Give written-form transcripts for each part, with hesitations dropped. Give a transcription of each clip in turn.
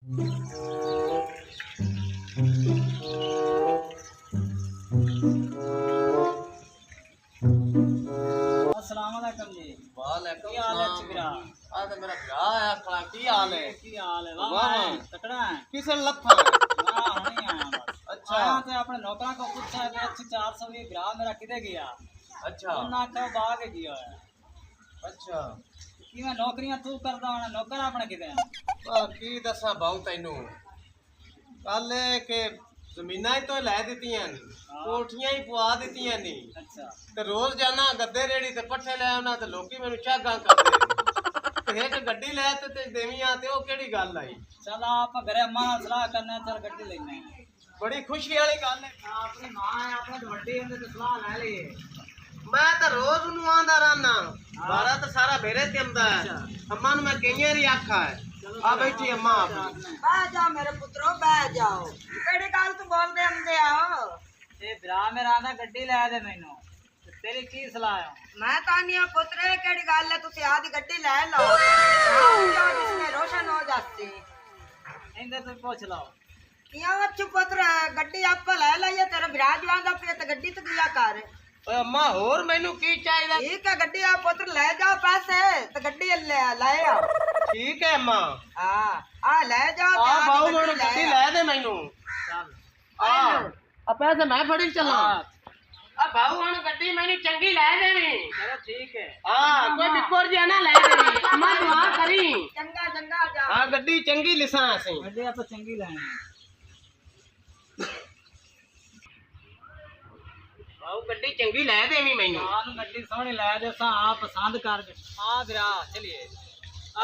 अस्सलाम वालेकुम जी। वालेकुम की हाल है सलाम। चिकरा? आ तो मेरा भरा है खला की हाल है? की हाल है? वाह वाह वाह वाह। तकड़ा है। किसे लथा है? वाह नहीं आया बस। अच्छा। आया तो अपने नौकरा को पूछा कि अच्छी 400 भी ग्राह मेरा किधे गया? अच्छा उन्हें आखा बाग गया है। अच्छा। कि मैं नौकरियां तू करदा होना नौकर अपने किधे हैं? की दसा भाऊ तैनू कल के जमीना ही तो लै दित्तियां नी, कोठियां ही पवा दित्तियां नी अच्छा ते रोज जाना गद्दे रेड़ी ते पट्ठे ले आना ते लोकी मैनू चागा करदे ते एक गड्डी लै ते देवियां ते ओ केड़ी गल आई? चल आप घरे अम्मा नाल सलाह करने चल गड्डी लेने बड़ी खुशी वाली गल है। अपनी मां है अपने तो वड्डी है तो सलाह ले ली। मैं तो रोज नू आंदा रहना बारा तो सारा मेरे ते आंदा है। अम्मा नू मैं कई बारी आखा है आ बैठी अम्मा अपनी। बह जाओ मेरे पुत्रो बह जाओ केड़ी गल तू बोलदे आंदे आओ ते भरा मेरा आंदा गड्डी ले दे मैनू ते तेरी की सलाह है? मैं तानी आ पुत्रे केड़ी गल है तुसी आदी गड्डी ले लो जाओ जिसमें रोशन हो जाती इंदे तो पूछ लो। किया अच्छू पुत्र गड्डी आप ले लाइए तेरा विराज वांदा पे ते गड्डी तो किया कर ओए अम्मा होर मैनू की चाहिदा? ठीक है गड्डी आप पुत्र ले जाओ पैसे ते गड्डी ले आओ ठीक है अम्मा। हां आ ले जाओ आ ते बाऊ आदी मैनू गड्डी ले दे मैनू। चल आ पैसे मैं फड़ी चला। हाँ, आ बाऊ हण गड्डी मैनू चंगी ले देवी। चलो ठीक है। हां कोई बिकोर जिहा ना ले देवी। अम्मा दुआ करी। चंगा चंगा जा हां गड्डी चंगी लिसां असीं। गड्डी आप चंगी लानी बाऊ गड्डी चंगी ले देवी मैनू। आन गड्डी सोहनी ला दे सा आप पसंद कर हां भरा चलिए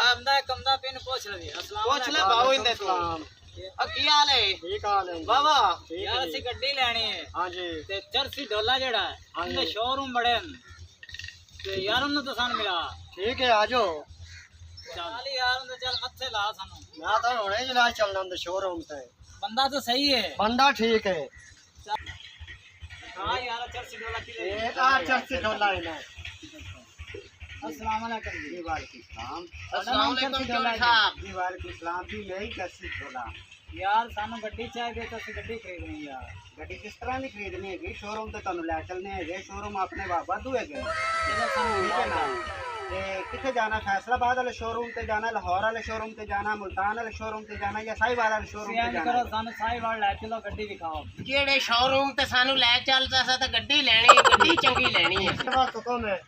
आमदा कमदा पिन पूछ ले। अस्सलाम पूछ ले बाऊ इंदे तू। आ की हाल है? ठीक हाल है बाबा यार ਅਸੀਂ ਗੱਡੀ ਲੈਣੀ ਹੈ। हां जी ਤੇ ਚਰਸੀ ਢੋਲਾ ਜਿਹੜਾ ਹੈ ਉਹਦੇ ਸ਼ੋਰੂਮ ਬੜੇ ਹਨ ਤੇ ਯਾਰ ਉਹਨੂੰ ਤਾਂ ਸਾਨੂੰ ਮਿਲਾ ठीक है आ जाओ। ਚੱਲ ਯਾਰ ਉਹਦੇ ਚੱਲ ਮੱਥੇ ਲਾ ਸਾਨੂੰ मैं तो हुणे जना चलना अंदर शोरूम ते। ਬੰਦਾ ਤਾਂ ਸਹੀ ਹੈ। बंदा ठीक है। ਹਾਂ ਯਾਰ ਚਰਸੀ ਢੋਲਾ ਕੀ ਲੈ आ चर्च ढोला है ना। अस्सलाम वालेकुम जी। वालेकुम सलाम। अस्सलाम वालेकुम चौधरी साहब। जी वालेकुम सलाम जी मैं ही चर्च ढोला। यार सानू गड्डी चाहिए तो ਅਸੀਂ ਗੱਡੀ ਖਰੀਦਣੀ ਯਾਰ। ਗੱਡੀ ਕਿਸ ਤਰ੍ਹਾਂ ਦੀ ਖਰੀਦਣੀ ਹੈਗੀ? ਸ਼ੋਰੂਮ ਤੇ ਤੁਹਾਨੂੰ ਲੈ ਚੱਲਨੇ ਹੈਗੇ। ਸ਼ੋਰੂਮ ਆਪਣੇ ਵਾਧੂ ਹੈਗੇ। ਚਲੋ ਸਾਨੂੰ ਠੀਕ ਹੈ ਨਾ? ਤੇ ਕਿੱਥੇ ਜਾਣਾ? ਫੈਸਲਾਬਾਦ ਵਾਲੇ ਸ਼ੋਰੂਮ ਤੇ ਜਾਣਾ, ਲਾਹੌਰ ਵਾਲੇ ਸ਼ੋਰੂਮ ਤੇ ਜਾਣਾ, ਮੁਲਤਾਨ ਵਾਲੇ ਸ਼ੋਰੂਮ ਤੇ ਜਾਣਾ ਜਾਂ ਸਾਹੀਵਾਲ ਵਾਲੇ ਸ਼ੋਰੂਮ ਤੇ ਸਿਆਣ ਜਾਣਾ? ਕਰੋ ਸਾਨੂੰ ਸਾਹੀਵਾਲ ਲੈ ਚਲੋ ਗੱਡੀ ਦਿਖਾਓ। ਜਿਹੜੇ ਸ਼ੋਰੂਮ ਤੇ ਸਾਨੂੰ ਲੈ ਚੱਲਦਾ ਸਾ ਤਾਂ ਗੱਡੀ ਲੈਣੀ, ਗੱਡੀ ਚੰਗੀ ਲੈਣੀ ਹੈ। ਤੇਰੇ ਵਾਸਤੇ ਹੁਕਮ ਹੈ।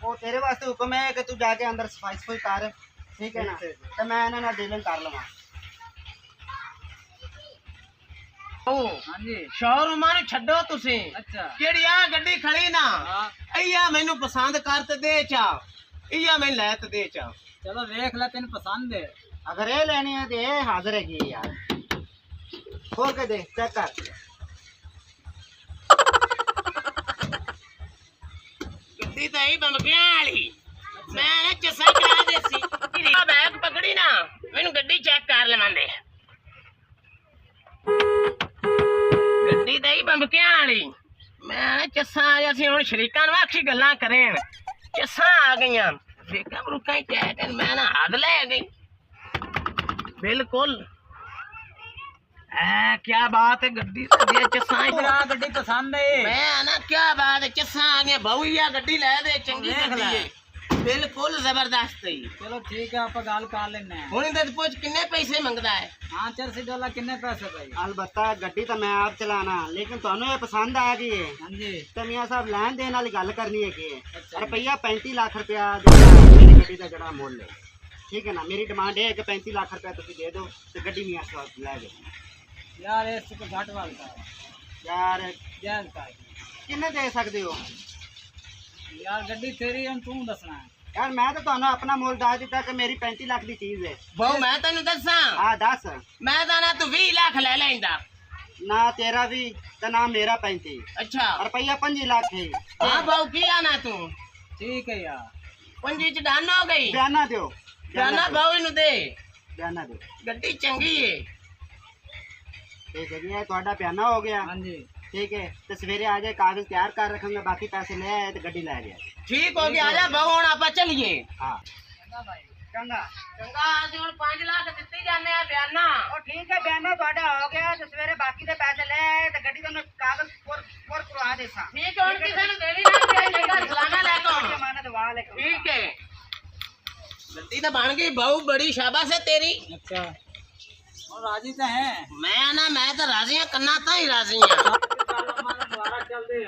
ਉਹ ਤੇਰੇ ਵਾਸਤੇ ਹੁਕਮ ਹੈ ਕਿ ਤੂੰ ਜਾ ਕੇ ਅੰਦਰ ਸਫਾਈ ਸਫਾਈ ਕਰ। ਠੀਕ ਹੈ ਨਾ? ਤੇ ਮੈਂ ਇਹਨਾਂ ਨਾਲ ਡੀਲਿੰਗ ਕਰ ਲਵਾਂ। ਉਹ ਹਾਂਜੀ ਸ਼ੋਰੂਮਾਂ ਨੂੰ ਛੱਡੋ ਤੁਸੀਂ। ਅੱਛਾ ਜਿਹੜੀ ਆ ਗੱਡੀ ਖੜੀ ਨਾ ਹਾਂ ਇਆ ਮੈਨੂੰ ਪਸੰਦ ਕਰ ਤੇ ਦੇ ਚਾ, ਇਆ ਮੈਂ ਲੈ ਤੇ ਦੇ ਚਾ। ਚਲੋ ਵੇਖ ਲੈ ਤੈਨੂੰ ਪਸੰਦ ਹੈ। ਅਗਰ ਇਹ ਲੈਣੀ ਹੈ ਤੇ ਇਹ ਹਾਜ਼ਰ ਹੈਗੀ ਹੈ ਯਾਰ। ਖੋਲ ਕੇ ਦੇ ਚੈੱਕ ਕਰ। ਗੱਡੀ ਤਾਂ ਹੀ ਬੰਬਕਿਆਂ ਵਾਲੀ। ਮੈਂ ਨਾ ਚਸਾ ਕਰਾ ਦੇ ਸੀ। ਆ ਬੈਗ ਪਕੜੀ ਨਾ ਮੈਨੂੰ ਗੱਡੀ ਚੈੱਕ ਕਰ ਲਵਾਂ ਦੇ। ਗੱਡੀ ਤਾਂ ਹੀ ਬੰਬਕਿਆਂ ਵਾਲੀ। ਮੈਂ ਚੱਸਾਂ ਆ ਗਿਆ ਸੀ ਹੁਣ ਸ਼ਰੀਕਾਂ ਨੂੰ ਆਖੀ ਗੱਲਾਂ ਕਰੇਣ। ਚੱਸਾਂ ਆ ਗਈਆਂ ਵੇਖਾਂ ਰੁਕਾਂ ਹੀ ਟੈਟ ਮੈਂ ਨਾ ਹੱਦ ਲੈ ਗਈ ਬਿਲਕੁਲ। ਐ ਕੀ ਬਾਤ ਹੈ ਗੱਡੀ ਤੇ ਚੱਸਾਂ ਮੇਰਾ ਗੱਡੀ ਪਸੰਦ ਹੈ। ਮੈਂ ਨਾ ਕੀ ਬਾਤ ਹੈ ਚੱਸਾਂ ਆ ਗਈਆਂ ਬਹੁਆ ਗੱਡੀ ਲੈ ਦੇ ਚੰਗੀ ਗੱਡੀ ਹੈ ਬਿਲਕੁਲ ਜ਼ਬਰਦਸਤ ਹੈ। ਚਲੋ ਠੀਕ ਹੈ ਆਪਾਂ ਗੱਲ ਕਰ ਲੈਣੇ ਹੁਣ ਇਹਦੇ ਪੁੱਛ ਕਿੰਨੇ ਪੈਸੇ ਮੰਗਦਾ ਹੈ? ਹਾਂ ਚਰਸੀ ਢੋਲਾ ਕਿੰਨੇ ਪੈਸੇ ਭਾਈ? अलबत्ता गड्डी तो मैं आप चलाना लेकिन ਤੁਹਾਨੂੰ ਇਹ ਪਸੰਦ ਆ ਗਈ ਹੈ ਹਾਂਜੀ ਤੇ ਮੀਆਂ ਸਾਹਿਬ ਲੈਣ ਦੇਣ ਵਾਲੀ ਗੱਲ ਕਰਨੀ ਹੈਗੀ ਹੈ। ਅੱਛਾ। ਰੁਪਈਆ 35 ਲੱਖ ਰੁਪਇਆ ਮੇਰੀ ਗੱਡੀ ਦਾ ਜਿਹੜਾ ਮੁੱਲ ਹੈ। ਠੀਕ ਹੈ ਨਾ? ਮੇਰੀ ਡਿਮਾਂਡ ਇਹ ਹੈ ਕਿ 35 ਲੱਖ ਰੁਪਇਆ ਤੁਸੀਂ ਦੇ ਦਿਓ ਤੇ ਗੱਡੀ ਮੀਆਂ ਸਾਹਿਬ ਲੈ ਜਾਓ। ਯਾਰ ਇਸ ਤੋਂ ਘੱਟ ਵਾਲ ਕਰ ਯਾਰ ਜਾਇਜ਼ ਕਰ ਕਿੰਨੇ ਦੇ ਸਕਦੇ ਹੋ? ਯਾਰ ਗੱਡੀ ਤੇਰੀ ਹੁਣ ਤੂੰ ਦੱਸਣਾ ਹੈ। ਯਾਰ ਮੈਂ ਤਾਂ ਤੁਹਾਨੂੰ ਆਪਣਾ ਮੁੱਲ ਦੱਸ ਦਿੱਤਾ ਕਿ ਮੇਰੀ 35 ਲੱਖ ਦੀ ਚੀਜ਼ ਹੈ। ਬਹੁ ਮੈਂ ਤੈਨੂੰ ਦੱਸਾਂ ਹਾਂ ਦੱਸ। ਮੈਂ ਤਾਂ ਨਾ ਤੂੰ 20 ਲੱਖ ਲੈ ਲੈਂਦਾ ਨਾ ਤੇਰਾ ਵੀ ਤੇ ਨਾ ਮੇਰਾ 35। ਅੱਛਾ ਰੁਪਈਆ 5 ਲੱਖ ਹੈ। ਹਾਂ ਬਹੁ ਕੀ ਆਣਾ ਤੂੰ? ਠੀਕ ਹੈ ਯਾਰ 5 ਚ ਡਨ ਹੋ ਗਈ। ਬਿਆਨਾ ਦਿਓ ਬਿਆਨਾ ਬਹੁ ਇਹਨੂੰ ਦੇ ਬਿਆਨਾ ਦਿਓ। ਗੱਡੀ ਚੰਗੀ ਹੈ। ਠੀਕ ਹੈ ਜੀ ਇਹ ਤੁਹਾਡਾ ਬਿਆਨਾ ਹੋ ਗਿਆ। ਹਾਂਜੀ ठीक है तो सवेरे आ जाए कागज तैयार कर रखेंगे बाकी पैसे ले आए तो गड्डी ले गया। ठीक हो गया आ जा बहु हुण आपां चलिए। हां चंगा चंगा आज हुण 5 लाख दित्ते जाने आ बयाना। ਤੁਹਾਡਾ ਹੋ ਗਿਆ ਤੇ ਸਵੇਰੇ ਬਾਕੀ ਦੇ ਪੈਸੇ ਲੈ ਆਏ ਤੇ ਗੱਡੀ ਤੁਹਾਨੂੰ ਕਾਗਜ਼ ਪੁਰ ਕਰਵਾ ਦੇਸਾਂ। ਠੀਕ ਹੈ, ਹੁਣ ਕਿਸੇ ਨੂੰ ਦੇਣੀ ਨਾ ਚਾਹੀਦੀ। ਸਲਾਮਾ ਅਲੈਕੁਮ। ਅਮਾਨਤ ਵਾਲੇਕੁਮ। ठीक है, गड्डी तो बन गई बहु, बड़ी शाबाश है तेरी। अच्छा, और राजी तो हैं? मैं तो राजी हूँ, करना तो ही राजी हूँ। मुबारक चल दे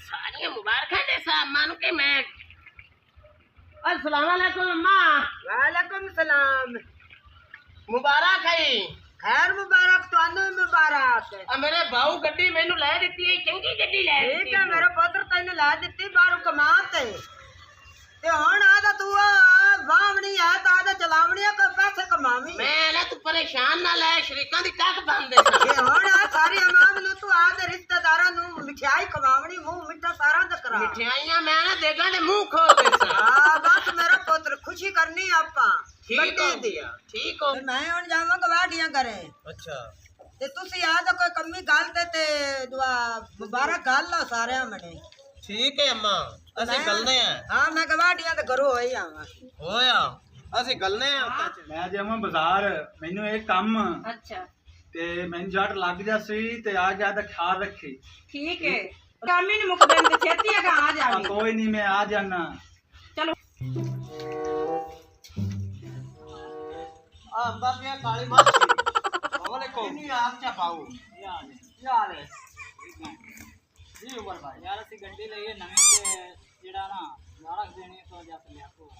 सारी मुबारक है साहब, मान के मैं। अस्सलाम वालेकुम अम्मा। वालेकुम सलाम। मुबारक है। खैर मुबारक, ਤੁਹਾਨੂੰ मुबारक। मेरे बाऊ गड्डी मैनू लै दी है, चंगी गड्डी लै दी। ठीक है, मेरे पुत्र तैਨੂੰ लै ਦਿੱਤੀ ਬਾਹਰੋਂ ਕਮਾ ਤੇ ਹੁਣ ਆਦਾ ਤੂੰ ਵਾਵਣੀ ਆ ਤਾਂ ਆਦਾ ਚਲਾਵਣੀ ਆ, ਕੋਈ ਪੈਸੇ ਕਮਾਵੀਂ। मैं ना तू परेशान ना ले, शरीकां दी टक बन दे सा। ਇਹ ਹੁਣ ਆ ਸਾਰੀ ਅਮਾਮ ਨੂੰ ਤੂੰ ਆਦੇ ਰਿਸ਼ਤੇਦਾਰਾਂ ਨੂੰ ਮਿਠਾਈ ਖਵਾਵਣੀ, ਮੂੰਹ ਮਿੱਠਾ ਸਾਰਾ ਦਾ ਕਰਾ। मिठाइयां मैं ना देगा दे मुंह खोल दे सा। ਹਾਂ ਬਸ ਮੇਰਾ ਪੁੱਤਰ, ਖੁਸ਼ੀ ਕਰਨੀ ਆਪਾਂ। ठीक हो गया, ठीक हो। ਤੇ ਮੈਂ ਹੁਣ ਜਾਵਾਂਗਾ ਵਾਢੀਆਂ ਕਰੇ। अच्छा, ਤੇ ਤੁਸੀਂ ਆ ਤਾਂ ਕੋਈ ਕੰਮੀ ਗੱਲ ਤੇ ਦੁਆ ਮੁਬਾਰਕ ਗੱਲ ਆ ਸਾਰਿਆਂ ਮਨੇ। ठीक है अम्मा, ਅਸੀਂ ਗਲਨੇ ਆ। ਹਾਂ ਮੈਂ ਗਵਾਡੀਆਂ ਤੇ ਘਰੋਂ ਹੋਈ ਆਵਾਂ। ਹੋਇਆ ਅਸੀਂ ਗਲਨੇ ਆ। ਮੈਂ ਜਾਵਾਂ ਬਾਜ਼ਾਰ, ਮੈਨੂੰ ਇਹ ਕੰਮ ਅੱਛਾ ਤੇ ਮੈਨੂੰ ਜੱਟ ਲੱਗ ਜਾ ਸੀ ਤੇ ਆ ਜਾ ਦਾ ਖਿਆਲ ਰੱਖੀ। ਠੀਕ ਹੈ, ਕੰਮ ਹੀ ਨਹੀਂ ਮੁੱਕਦੇ ਤੇ ਛੇਤੀ ਆ ਆ ਜਾਵੀਂ। ਕੋਈ ਨਹੀਂ, ਮੈਂ ਆ ਜਾਣਾ। ਚਲੋ ਆ ਅੰਬਾ ਪਿਆ ਕਾਲੀ ਮਾਛੀ। ਵਾਲੇਕੁਮ। ਇਹਨੂੰ ਆਪ ਚਾ ਪਾਓ। यार जी उमर भाई यार ਅਸੀਂ ਗੱਡੀ ਲਈਏ ਨਵੀਂ ਤੇ ਜਿਹੜਾ ਨਾ ਮੁਬਾਰਕ ਦੇਣੀ ਤੋਂ ਜਾ ਕੇ ਲਿਆਕੋ।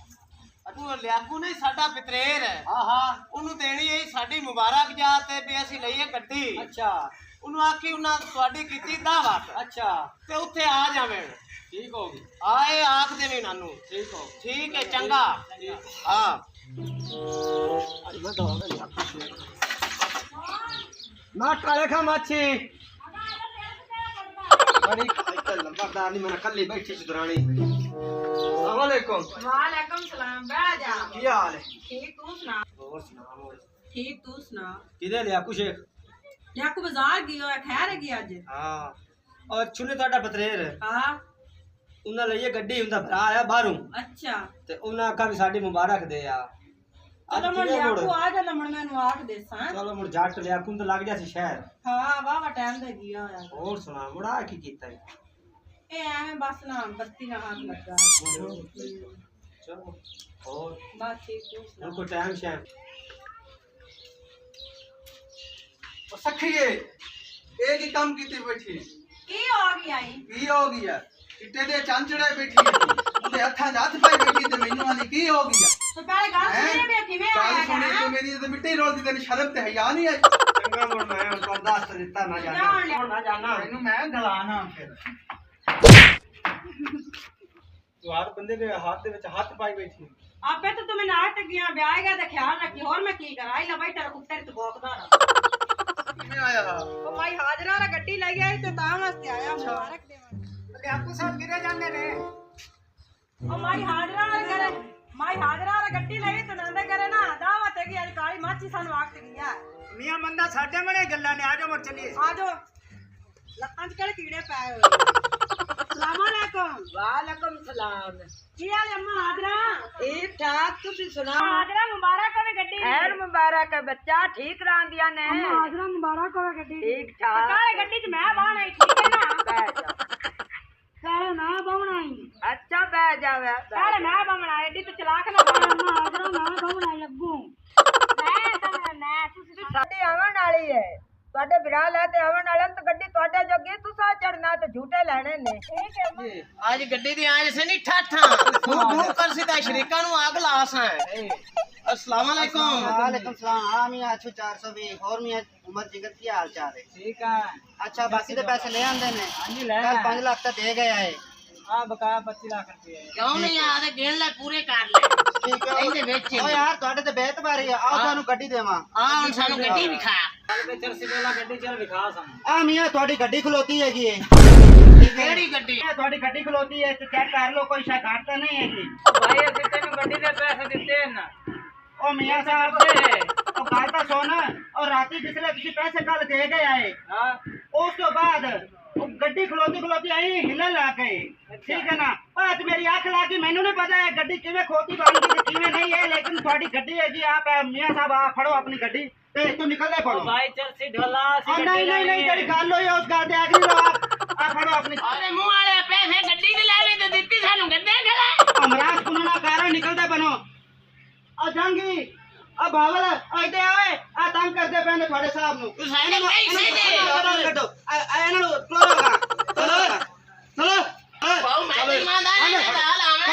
ਤੂੰ ਲਿਆਕੂ ਨਹੀਂ, ਸਾਡਾ ਪਿਤਰੇਰ ਹੈ। ਹਾਂ ਹਾਂ, ਉਹਨੂੰ ਦੇਣੀ ਹੈ ਸਾਡੀ ਮੁਬਾਰਕ ਜਾ ਤੇ ਵੀ ਅਸੀਂ ਲਈਏ ਗੱਡੀ। ਅੱਛਾ ਉਹਨੂੰ ਆਖੀ ਉਹਨਾਂ ਤੁਹਾਡੀ ਕੀਤੀ ਦਾਵਤ ਅੱਛਾ, ਤੇ ਉੱਥੇ ਆ ਜਾਵੇਂ। ਠੀਕ ਹੋ ਗਈ। ਆਏ ਆਖ ਦੇਣੀ ਨਾਨੂੰ। ਠੀਕ ਹੋ ਠੀਕ ਹੈ, ਚੰਗਾ। ਹਾਂ ਨਾ ਕਾਲੇ ਖਾ ਮਾਛੀ ਬੜੀ ਲੰਬਰਦਾਰ ਨਹੀਂ, ਮੈਂ ਕੱਲੀ ਬੈਠੀ ਸੀ ਦੁਰਾਣੀ। ਵਾਲੇਕੁਮ। ਵਾਲੇਕੁਮ ਸਲਾਮ। ਬਹਿ ਜਾ। ਕੀ ਹਾਲ ਹੈ? ਠੀਕ ਤੂੰ ਸੁਣਾ। ਹੋਰ ਸੁਣਾ ਹੋਰ। ਠੀਕ ਤੂੰ ਸੁਣਾ। ਕਿਹਦੇ ਲਿਆਕੂ ਸ਼ੇਖ? ਯਾਕੂ ਬਾਜ਼ਾਰ ਗਿਆ ਹੋਇਆ, ਖੈਰ ਹੈਗੀ ਅੱਜ? ਹਾਂ, ਔਰ ਛੁਨੇ ਤੁਹਾਡਾ ਪਤਰੇਰ ਹਾਂ ਉਹਨਾਂ ਲਈਏ ਗੱਡੀ, ਹੁੰਦਾ ਭਰਾ ਆਇਆ ਬਾਹਰੋਂ ਅੱਛਾ। ਤੇ ਉਹਨਾਂ ਆਖਾ ਵੀ ਸਾਡੀ ਮੁਬਾਰਕ ਦੇ ਆ। ਚਲੋ ਮੈਂ ਯਾਕੂ ਆ ਜਾਂਦਾ, ਹੁਣ ਮੈਨੂੰ ਆਖ ਦੇਸਾਂ। ਚਲੋ ਮੁੜ ਜੱਟ ਲਿਆਕੂ ਤਾਂ ਲੱਗ ਜਾ ਸੀ ਸ਼ਹਿਰ। ਹਾਂ ਵਾਵਾ ਟਾਈਮ ਦਾ ਗਿਆ ਹੋਇਆ। ਹੋਰ ਸੁਣਾ ਮੁੜਾ ਕੀ ਕੀਤਾ ਹੈ? ਇਹ ਐਵੇਂ ਬਸ ਨਾ ਬੱਤੀ ਨਾਲ ਹੱਥ ਲੱਗਾ। ਚਲੋ ਹੋਰ ਬਸ ਠੀਕ ਤੂੰ ਸੁਣਾ। ਕੋਈ ਟਾਈਮ ਸ਼ਾਮ ਉਹ ਸਖੀਏ ਇਹ ਕੀ ਕੰਮ ਕੀਤੀ ਬੈਠੀ? ਕੀ ਹੋ ਗਿਆ ਈ? ਕੀ ਹੋ ਗਿਆ? ਚਿੱਟੇ ਦੇ ਚਾਂਚੜੇ ਬੈਠੀ ਉਹਦੇ ਹੱਥਾਂ 'ਚ ਹੱਥ ਪਾਈ ਬੈਠੀ ਤੇ ਮੈਨੂੰ ਆਂਦੀ ਕੀ ਹੋ ਗਿਆ? ਤੂੰ ਪਹਿਲੇ ਗੱਲ ਸੁਣੀ ਵੀ ਕਿਵੇਂ ਆਇਆ ਗੱਲ ਸੁਣੀ ਗਾ? ਤੂੰ ਮੇਰੀ ਤੇ ਮਿੱਟੀ ਰੋਲਦੀ, ਤੈਨੂੰ ਸ਼ਰਮ ਤੇ ਹਯਾ ਨਹੀਂ ਆਈ? ਚੰਗਾ ਮੁੜ ਮੈਂ ਹੁਣ ਤੁਹਾਨੂੰ ਦੱਸ ਦਿੱਤਾ, ਨਾ ਜਾਣਾ ਹੁਣ ਨਾ ਜਾਣਾ ਇਹਨੂੰ ਮੈਂ ਗਲਾਣਾ ਫਿਰ। ਤੂੰ ਹਰ ਬੰਦੇ ਦੇ ਹੱਥ ਦੇ ਵਿੱਚ ਹੱਥ ਪਾਈ ਬੈਠੀ। ਆਪੇ ਤਾਂ तुम्हें नाट गया ब्याह गया तो ख्याल रखी और मैं की करा ला भाई तेरा कुत्ते तो भौंकदा रहा। ਕਿਵੇਂ ਆਇਆ? ओ भाई हाजरा रा गड्डी ले गया तो ता वास्ते आया मुबारक देवन। ਲਿਆਕੂ ਸਾਹਿਬ ਕਿਰੇ ਜਾਂਦੇ ਨੇ? ओ माई हाजरा रा करे माई हाजरा रा गड्डी ले तो नंदे करे ना दावत है कि आज काली माची सानू आख गया ਮੀਆਂ ਮੰਦਾ ਸਾਡੇ ਮਨੇ ਗੱਲਾਂ ਨੇ, ਆਜੋ ਮੁੜ ਚੱਲੀਏ। आजो लत्तां च केड़े कीड़े पाए होए। अस्सलाम वालेकुम। ਵਾਲੇਕੁਮ ਸਲਾਮ। की हाल अम्मा हाजरा? ਠੀਕ ਠਾਕ, ਤੁਸੀਂ ਸੁਣਾਓ? हाजरा मुबारक होवे गड्डी। खैर मुबारक है बच्चा, ठीक रांदिया ने? अम्मा हाजरा मुबारक होवे गड्डी। ठीक ठाक। काले गड्डी च मैं बाहना ही ठीक है ना? बैठ जा। काले मैं बाहना ही। अच्छा बैठ जावे। काले मैं बाहना एडी तो चलाक ना बन। अम्मा हाजरा मैं बाहना लगू। मैं ਤੁਸੀਂ ਗੱਡੀ ਆਵਣ ਵਾਲੀ ਹੈ, ਤੁਹਾਡੇ ਵਿਆਹ ਲੈ ਤੇ ਆਵਣ ਵਾਲੇ ਤੇ ਗੱਡੀ ਤੁਹਾਡੇ ਜੋਗੀ, ਤੁਸੀਂ ਚੜਨਾ ਤੇ ਝੂਟੇ ਲੈਣੇ ਨੇ। ठीक है अम्मा। ਅੱਜ ਗੱਡੀ ਦੀ ਆਜ ਸੇ ਨਹੀਂ ਠਾਠਾਂ ਦੂਰ ਕਰ ਸਿੱਧਾ ਸ਼ਰੀਕਾਂ ਨੂੰ ਆਗ ਲਾਸਾਂ। अस्सलाम वालेकुम। वालेकुम सलाम। हाँ मियाँ अच्छू 420 और मियाँ उमर जिगर की हाल चाल है? ठीक है। अच्छा बाकी तो पैसे ले आंदे ने? हाँ जी ले। कल 5 लाख तक दे गया है। हाँ बकाया 25 लाख रुपए। क्यों नहीं आते गिन ले पूरे कर ले। ठीक है। ਇਹਦੇ ਵਿੱਚ ओ यार ਤੁਹਾਡੇ ਤੇ ਬੇਤ ਬਾਰੀ ਆ, ਆਓ ਤੁਹਾਨੂੰ ਗੱਡੀ ਦੇਵਾਂ। ਆ ਹੁਣ ਸਾਨੂੰ ਗੱਡੀ ਵਿਖਾ। ਚਰਸੀ ਵਾਲਾ ਗੱਡੀ ਚੱਲ ਵਿਖਾ ਸਾਨੂੰ। ਆ ਮਿयाँ ਤੁਹਾਡੀ ਗੱਡੀ ਖਲੋਤੀ ਹੈਗੀ ਏ। ਕਿਹੜੀ ਗੱਡੀ? ਤੁਹਾਡੀ ਗੱਡੀ ਖਲੋਤੀ ਹੈ ਤੇ ਚੈੱਕ ਕਰ ਲਓ, ਕੋਈ ਸ਼ਿਕਾਇਤ ਤਾਂ ਨਹੀਂ ਹੈਗੀ। ਭਾਈ ਅਸੀਂ ਤੈਨੂੰ ਗੱਡੀ ਦੇ ਪੈਸੇ ਦਿੱਤੇ ਨਾ। ओ मियाँ साहब ओ गल तो सुन, और राती जिसले तुसी पैसे कल दे गए आए उस तो बाद गड्डी खलोती खलोती आई हिलन ला गए, ठीक है ना? बात मेरी अख लागी, मैनू नहीं पता है गड्डी किवें खोती बन गई किवें नहीं है, लेकिन थोड़ी गड्डी है जी। आप मियाँ साहब आप फड़ो अपनी गड्डी ਤੇ ਤੂੰ ਨਿਕਲ ਲੈ ਪੜੋ भाई चल सी ढोला नहीं नहीं नहीं तेरी गल होई उस गल ते आखरी रहो आ फड़ो अपनी अरे मुंह वाले पैसे गड्डी ते ले ले ते दित्ती सानू गड्डे खड़ा अमराज कुना कारण निकलदे बनो आ जंगी आ बावल आइते आवे आ तंग करदे पैंदे ਤੁਹਾਡੇ ਸਾਹਿਬ ਨੂੰ तू साइड में पैसे दे ਕੱਢੋ ਆ ਇਹਨਾਂ ਨੂੰ ਤੋੜੋਗਾ ਚਲੋ ਚਲੋ बहु मैं ईमानदार है हाल आवे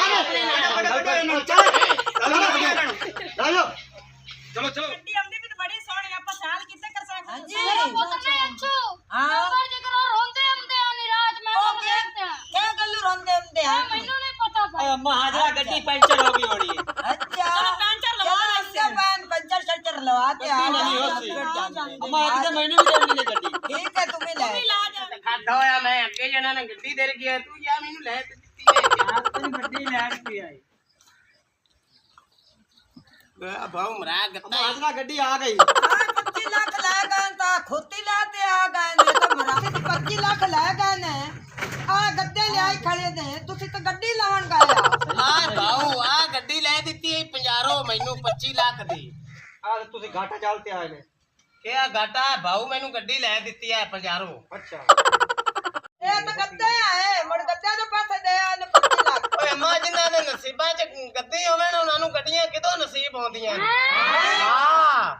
चलो चलो ਗੱਡੀ ਆਉਂਦੀ ਵੀ ਬੜੀ ਸੋਹਣੀ ਆਪਾਂ ਸਾਲ ਕਿੱਥੇ ਕਰ ਸਕਦੇ मेरा पुत्र नहीं अच्छू नंबर जिक्र रोंदे हमदे आनी रात में ਉਹ ਕਿਆ ਗੱਲ ਰੋਂਦੇ ਹੁੰਦੇ ਆ मैनू नहीं पता भाई महाजरा गड्डी पंचर हो गई होनी है अच्छा पंचर लगा पंचर शंचर लगा के आ अम्मा आज तो मैंने भी देनी है गड्डी ठीक है तुम्हें ले खाता होया मैं अगे जना ने गड्डी दे रखी है तू या मैनू ले दित्ती है आप तेरी गड्डी लैन की आई भाऊ मरा गत्ता महाजरा गड्डी आ गई 25 लाख ਲੈ ਗਏ ਤਾਂ ਖੋਤੀ ਲਾ ਤੇ ਆ ਗਏ ਨੇ ਤਾਂ ਮਰਾਸੀ 25 ਲੱਖ ਲੈ ਗਏ ਨੇ ਆ ਗੱਡੇ ਲਿਆਈ ਖੜੇ ਨੇ ਤੁਸੀਂ ਤਾਂ ਗੱਡੀ ਲਾਉਣ ਗਏ ਆ ਆ ਭਾऊ ਆ ਗੱਡੀ ਲੈ ਦਿੱਤੀ ਹੈ ਪੰਜਾਰੋ ਮੈਨੂੰ 25 ਲੱਖ ਦੀ आ ਤੁਸੀਂ ਘਾਟਾ ਚੱਲਤੇ ਆਏ ਨੇ ਕਿ ਆ ਘਾਟਾ ਭਾऊ ਮੈਨੂੰ ਗੱਡੀ ਲੈ ਦਿੱਤੀ ਹੈ ਪੰਜਾਰੋ ਅੱਛਾ ਇਹ ਤਾਂ ਗੱਡੇ ਆਏ ਮੁੜ ਗੱਡੇ ਦੇ ਪੈਸੇ ਦੇ ਆ ਨੇ 25 ਲੱਖ ਓਏ ਮਾਂ ਜਿਨ੍ਹਾਂ ਦੇ ਨਸੀਬਾਂ ਚ ਗੱਡੀ ਹੋਵੇ ਨਾ ਉਹਨਾਂ ਨੂੰ ਗੱਡੀਆਂ ਕਿਦੋਂ ਨਸੀਬ ਆਉਂਦੀਆਂ ਹਾਂ